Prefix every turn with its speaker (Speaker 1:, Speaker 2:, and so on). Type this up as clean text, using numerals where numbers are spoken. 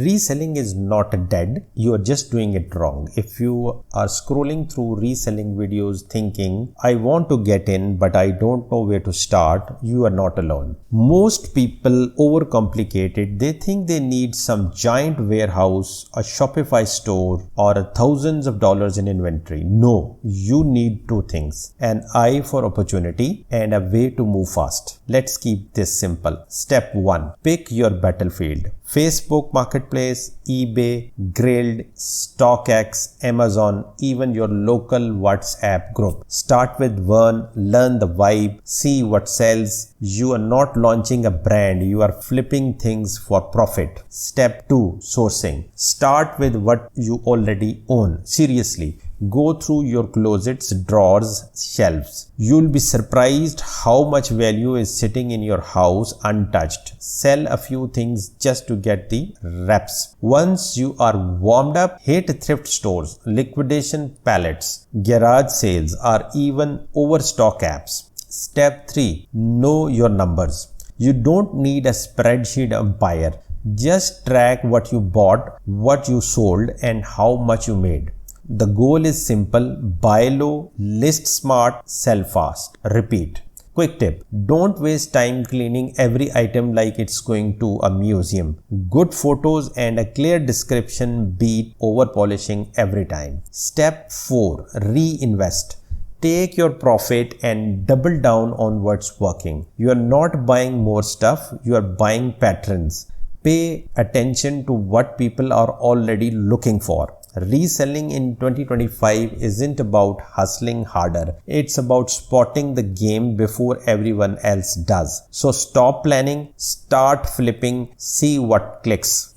Speaker 1: Reselling is not dead. You are just doing it wrong. If you are scrolling through reselling videos thinking, I want to get in, but I don't know where to start, you are not alone. Most people overcomplicate it. They think they need some giant warehouse, a Shopify store, or thousands of dollars in inventory. No, you need two things: an eye for opportunity and a way to move fast. Let's keep this simple. Step 1. Pick your battlefield. Facebook Marketplace, eBay, Grilled, StockX, Amazon, even your local WhatsApp group. Start with one, learn the vibe, see what sells. You are not launching a brand, you are flipping things for profit. Step 2. Sourcing. Start with what you already own. Seriously. Go through your closet's drawers, shelves. You'll be surprised how much value is sitting in your house untouched. Sell a few things just to get the reps. Once you are warmed up, hit thrift stores, liquidation pallets, garage sales, or even overstock apps. Step 3. Know your numbers. You don't need a spreadsheet empire. Just track what you bought, what you sold, and how much you made. The goal is simple: buy low, list smart, sell fast. Repeat. Quick tip: don't waste time cleaning every item like it's going to a museum. Good photos and a clear description beat over polishing every time. Step 4. Reinvest. Take your profit and double down on what's working. You are not buying more stuff, you are buying patterns. Pay attention to what people are already looking for. Reselling in 2025 isn't about hustling harder. It's about spotting the game before everyone else does. So stop planning, start flipping, see what clicks.